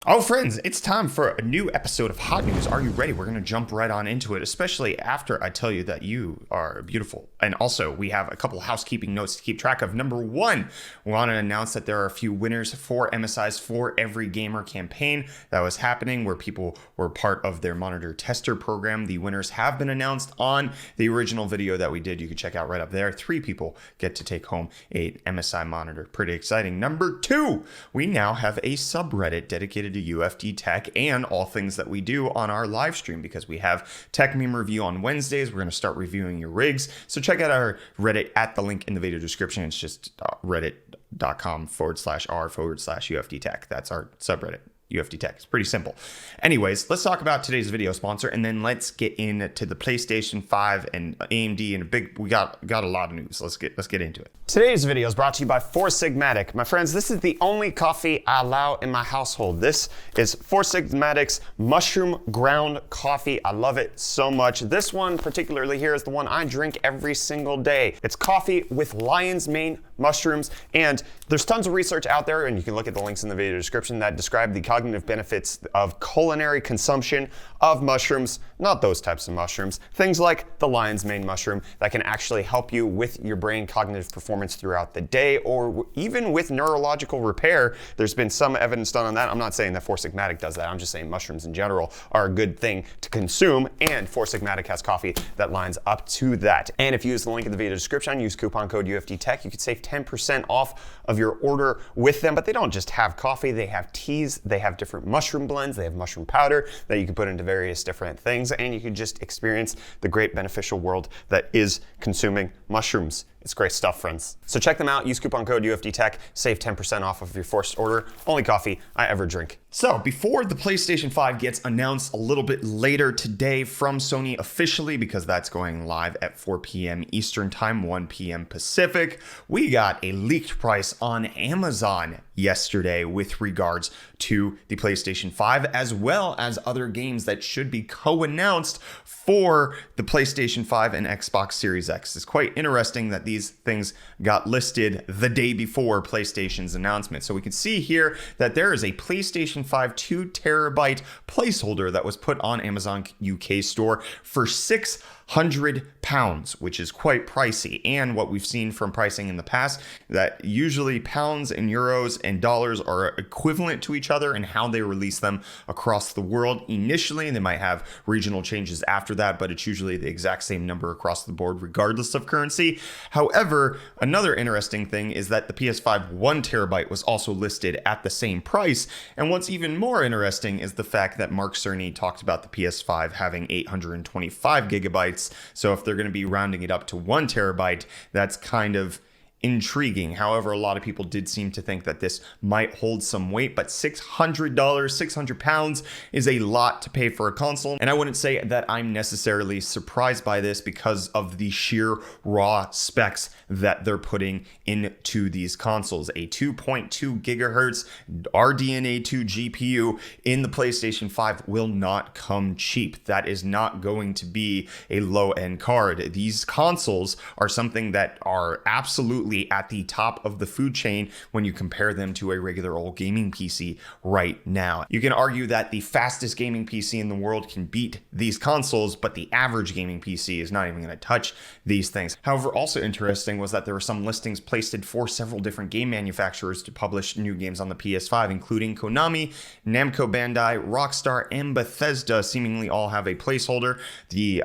Oh, friends, it's time for a new episode of Hot News. Are you ready? We're going to jump right on into it, especially after I tell you that you are beautiful. And also, we have a couple housekeeping notes to keep track of. Number one, we want to announce that there are a few winners for MSI's For Every Gamer campaign that was happening where people were part of their monitor tester program. The winners have been announced on the original video that we did. You can check out right up there. 3 people get to take home a MSI monitor. Pretty exciting. Number two, we now have a subreddit dedicated to UFD tech and all things that we do on our live stream because we have Tech Meme Review on Wednesdays. We're going to start reviewing your rigs. So check out our Reddit at the link in the video description. It's just reddit.com/r/UFD tech. That's our subreddit. UFD Tech. It's pretty simple. Anyways, let's talk about today's video sponsor, and then let's get into the PlayStation 5 and AMD and we got a lot of news. Let's get into it. Today's video is brought to you by Sigmatic. My friends, this is the only coffee I allow in my household. This is Sigmatic's mushroom ground coffee. I love it so much. This one particularly here is the one I drink every single day. It's coffee with lion's mane mushrooms, and there's tons of research out there, and you can look at the links in the video description that describe the cognitive benefits of culinary consumption of mushrooms, not those types of mushrooms, things like the lion's mane mushroom that can actually help you with your brain cognitive performance throughout the day, or even with neurological repair. There's been some evidence done on that. I'm not saying that Sigmatic does that. I'm just saying mushrooms in general are a good thing to consume, and Sigmatic has coffee that lines up to that. And if you use the link in the video description, use coupon code UFDTech, you could save 10% off of your order with them. But they don't just have coffee, they have teas, they have different mushroom blends, they have mushroom powder that you can put into various different things, and you can just experience the great beneficial world that is consuming mushrooms. It's great stuff, friends. So check them out, use coupon code UFDTech, save 10% off of your first order. Only coffee I ever drink. So before the PlayStation 5 gets announced a little bit later today from Sony officially, because that's going live at 4 p.m. Eastern Time, 1 p.m. Pacific, we got a leaked price on Amazon yesterday with regards to the PlayStation 5, as well as other games that should be co-announced for the PlayStation 5 and Xbox Series X. It's quite interesting that these things got listed the day before PlayStation's announcement. So we can see here that there is a PlayStation 5 2 terabyte placeholder that was put on Amazon UK store for £600, which is quite pricey. And what we've seen from pricing in the past, that usually pounds and euros and dollars are equivalent to each other in how they release them across the world. Initially, they might have regional changes after that, but it's usually the exact same number across the board, regardless of currency. However, another interesting thing is that the PS5 1 terabyte was also listed at the same price. And what's even more interesting is the fact that Mark Cerny talked about the PS5 having 825 gigabytes. So if they're going to be rounding it up to 1 terabyte, that's kind of intriguing. However, a lot of people did seem to think that this might hold some weight, but $600, £600 is a lot to pay for a console. And I wouldn't say that I'm necessarily surprised by this because of the sheer raw specs that they're putting into these consoles. A 2.2 gigahertz RDNA 2 GPU in the PlayStation 5 will not come cheap. That is not going to be a low-end card. These consoles are something that are absolutely at the top of the food chain when you compare them to a regular old gaming PC right now. You can argue that the fastest gaming PC in the world can beat these consoles, but the average gaming PC is not even going to touch these things. However, also interesting was that there were some listings placed for several different game manufacturers to publish new games on the PS5, including Konami, Namco Bandai, Rockstar, and Bethesda seemingly all have a placeholder. The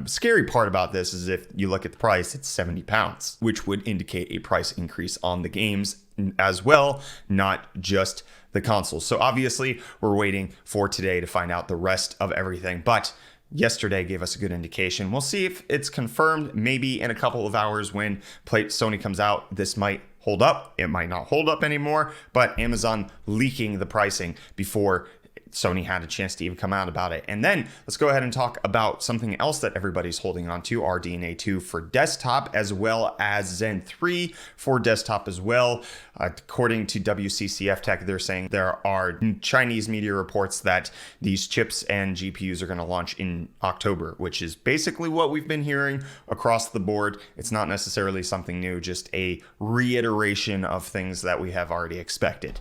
scary part about this is if you look at the price, it's £70, which would indicate a price increase on the games as well, not just the consoles. So obviously we're waiting for today to find out the rest of everything, but yesterday gave us a good indication. We'll see if it's confirmed. Maybe in a couple of hours when Sony comes out, this might hold up. It might not hold up anymore, but Amazon leaking the pricing before Sony had a chance to even come out about it. And then let's go ahead and talk about something else that everybody's holding on to, RDNA 2 for desktop, as well as Zen 3 for desktop as well. According to WCCF Tech, they're saying there are Chinese media reports that these chips and GPUs are going to launch in October, which is basically what we've been hearing across the board. It's not necessarily something new, just a reiteration of things that we have already expected.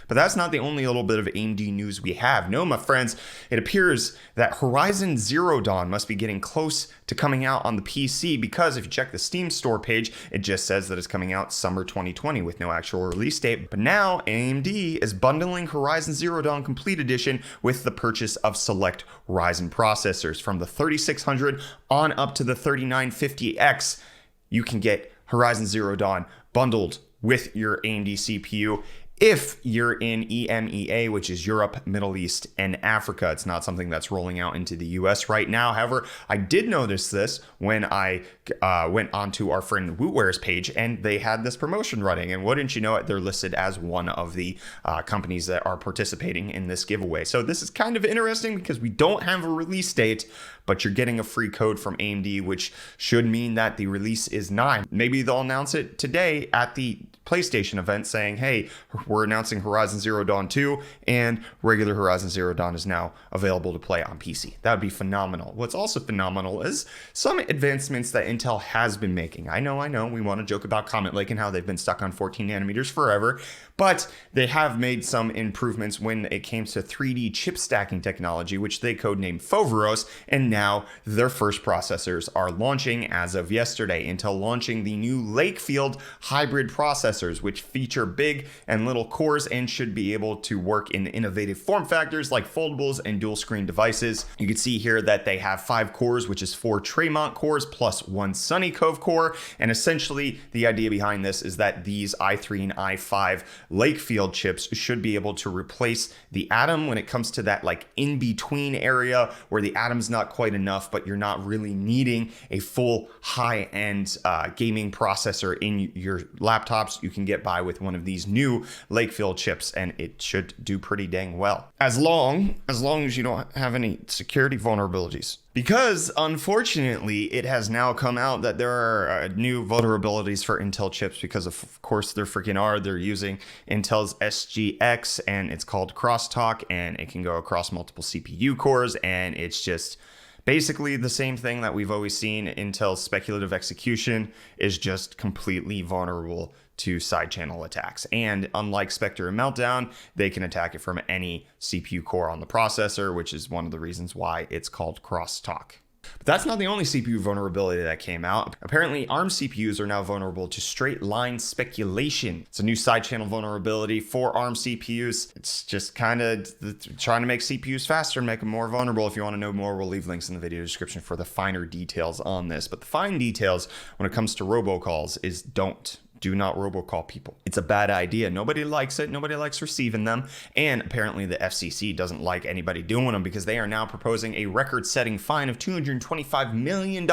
But that's not the only little bit of AMD news we have. No, my friends, it appears that Horizon Zero Dawn must be getting close to coming out on the PC, because if you check the Steam store page, it just says that it's coming out summer 2020 with no actual release date. But now AMD is bundling Horizon Zero Dawn Complete Edition with the purchase of select Ryzen processors. From the 3600 on up to the 3950X, you can get Horizon Zero Dawn bundled with your AMD CPU if you're in EMEA, which is Europe, Middle East, and Africa. It's not something that's rolling out into the US right now. However, I did notice this when I went onto our friend Wootware's page, and they had this promotion running. And wouldn't you know it, they're listed as one of the companies that are participating in this giveaway. So this is kind of interesting because we don't have a release date, but you're getting a free code from AMD, which should mean that the release is nigh. Maybe they'll announce it today at the PlayStation event saying, hey, we're announcing Horizon Zero Dawn 2 and regular Horizon Zero Dawn is now available to play on PC. That would be phenomenal. What's also phenomenal is some advancements that Intel has been making. I know, we want to joke about Comet Lake and how they've been stuck on 14 nanometers forever, but they have made some improvements when it came to 3D chip stacking technology, which they codenamed Foveros, and now their first processors are launching as of yesterday. Intel launching the new Lakefield hybrid processors, which feature big and little cores and should be able to work in innovative form factors like foldables and dual screen devices. You can see here that they have 5 cores, which is 4 Tremont cores plus 1 Sunny Cove core. And essentially the idea behind this is that these i3 and i5 Lakefield chips should be able to replace the Atom when it comes to that like in between area where the Atom's not quite enough, but you're not really needing a full high-end gaming processor in your laptops. You can get by with one of these new Lakefield chips, and it should do pretty dang well. As long as you don't have any security vulnerabilities. Because unfortunately, it has now come out that there are new vulnerabilities for Intel chips because of course they're freaking are. They're using Intel's SGX, and it's called Crosstalk, and it can go across multiple CPU cores, and it's just basically the same thing that we've always seen. Intel's speculative execution is just completely vulnerable to side channel attacks. And unlike Spectre and Meltdown, they can attack it from any CPU core on the processor, which is one of the reasons why it's called Crosstalk. But that's not the only CPU vulnerability that came out. Apparently, ARM CPUs are now vulnerable to straight line speculation. It's a new side channel vulnerability for ARM CPUs. It's just kind of trying to make CPUs faster and make them more vulnerable. If you want to know more, we'll leave links in the video description for the finer details on this. But the fine details when it comes to robocalls is do not robocall people. It's a bad idea. Nobody likes it. Nobody likes receiving them. And apparently the FCC doesn't like anybody doing them because they are now proposing a record-setting fine of $225 million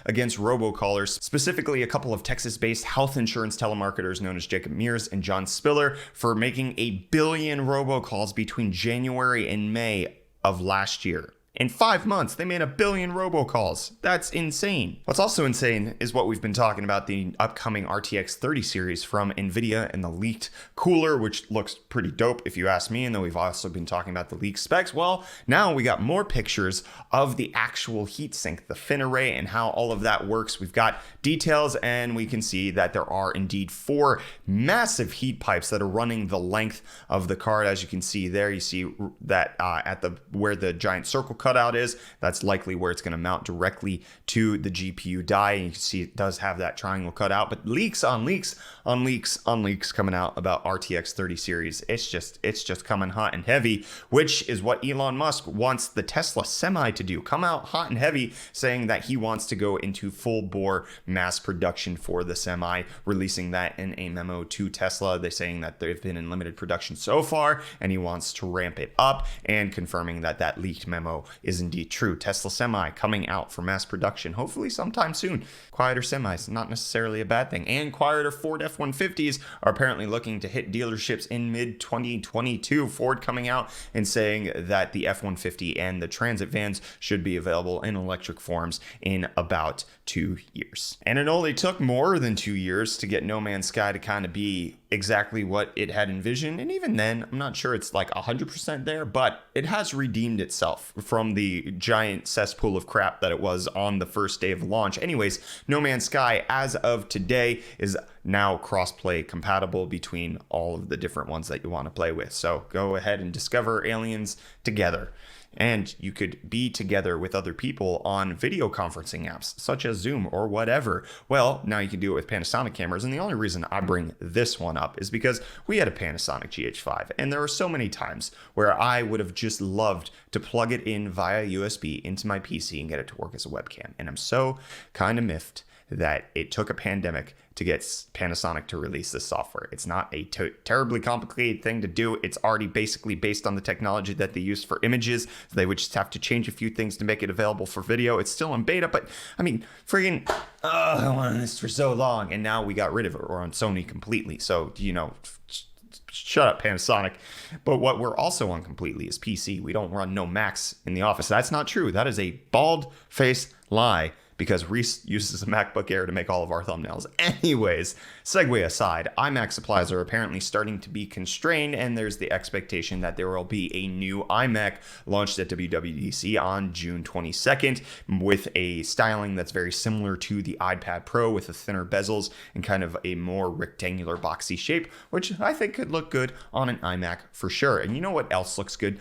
against robocallers, specifically a couple of Texas-based health insurance telemarketers known as Jacob Mears and John Spiller for making 1 billion robocalls between January and May of last year. In 5 months, they made 1 billion robocalls. That's insane. What's also insane is what we've been talking about, the upcoming RTX 30 series from NVIDIA and the leaked cooler, which looks pretty dope if you ask me. And then we've also been talking about the leaked specs. Well, now we got more pictures of the actual heatsink, the fin array, and how all of that works. We've got details, and we can see that there are indeed 4 massive heat pipes that are running the length of the card. As you can see there, you see that at where the giant circle cutout is, that's likely where it's going to mount directly to the GPU die. And you can see it does have that triangle cut out, but leaks on leaks on leaks on leaks coming out about RTX 30 series. It's just coming hot and heavy, which is what Elon Musk wants the Tesla Semi to do. Come out hot and heavy, saying that he wants to go into full bore mass production for the Semi, releasing that in a memo to Tesla. They're saying that they've been in limited production so far, and he wants to ramp it up, and confirming that that leaked memo is indeed true. Tesla Semi coming out for mass production, hopefully sometime soon. Quieter semis, not necessarily a bad thing. And quieter Ford F-150s are apparently looking to hit dealerships in mid-2022. Ford coming out and saying that the F-150 and the Transit vans should be available in electric forms in about 2 years. And it only took more than 2 years to get No Man's Sky to kind of be exactly what it had envisioned. And even then, I'm not sure it's like 100% there, but it has redeemed itself from from the giant cesspool of crap that it was on the first day of launch. Anyways, No Man's Sky, as of today, is now crossplay compatible between all of the different ones that you want to play with. So go ahead and discover Aliens together. And you could be together with other people on video conferencing apps such as Zoom or whatever. Well, now you can do it with Panasonic cameras. And the only reason I bring this one up is because we had a Panasonic GH5. And there were so many times where I would have just loved to plug it in via USB into my PC and get it to work as a webcam. And I'm so kind of miffed that it took a pandemic to get Panasonic to release this software. It's not a terribly complicated thing to do. It's already basically based on the technology that they use for images. So they would just have to change a few things to make it available for video. It's still in beta, but I mean, friggin', I wanted this for so long, and now we got rid of it. We're on Sony completely. So, you know, shut up, Panasonic. But what we're also on completely is PC. We don't run no Macs in the office. That's not true. That is a bald-faced lie, because Reece uses a MacBook Air to make all of our thumbnails. Anyways, segue aside, iMac supplies are apparently starting to be constrained, and there's the expectation that there will be a new iMac launched at WWDC on June 22nd with a styling that's very similar to the iPad Pro, with a thinner bezels and kind of a more rectangular boxy shape, which I think could look good on an iMac for sure. And you know what else looks good?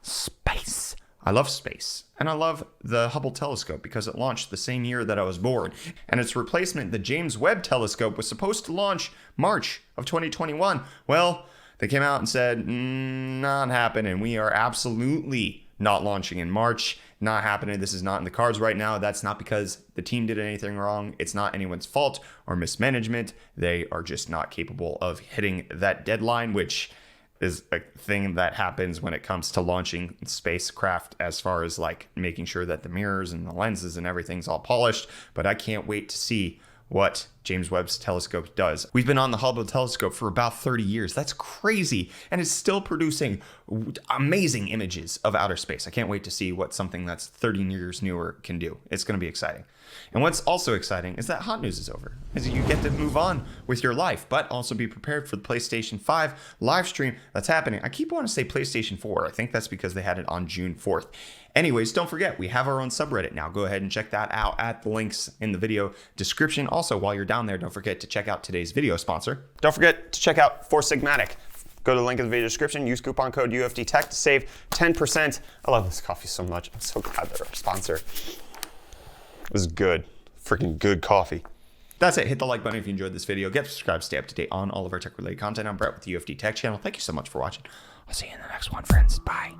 Space. I love space, and I love the Hubble telescope because it launched the same year that I was born, and its replacement, the James Webb telescope, was supposed to launch March of 2021. Well, they came out and said, not happening. We are absolutely not launching in March. Not happening. This is not in the cards right now. That's not because the team did anything wrong. It's not anyone's fault or mismanagement. They are just not capable of hitting that deadline, which is a thing that happens when it comes to launching spacecraft, as far as like making sure that the mirrors and the lenses and everything's all polished. But I can't wait to see what James Webb's telescope does. We've been on the Hubble telescope for about 30 years. That's crazy. And it's still producing amazing images of outer space. I can't wait to see what something that's 30 years newer can do. It's going to be exciting. And what's also exciting is that hot news is over, as you get to move on with your life, but also be prepared for the PlayStation 5 live stream that's happening. I keep wanting to say PlayStation 4. I think that's because they had it on June 4th. Anyways, don't forget, we have our own subreddit now. Go ahead and check that out at the links in the video description. Also, while you're down there, don't forget to check out today's video sponsor. Don't forget to check out Sigmatic. Go to the link in the video description, use coupon code UFDTech to save 10%. I love this coffee so much. I'm so glad they're our sponsor. This is good. Freaking good coffee. That's it. Hit the like button if you enjoyed this video. Get subscribed, stay up to date on all of our tech-related content. I'm Brett with the UFD Tech channel. Thank you so much for watching. I'll see you in the next one, friends. Bye.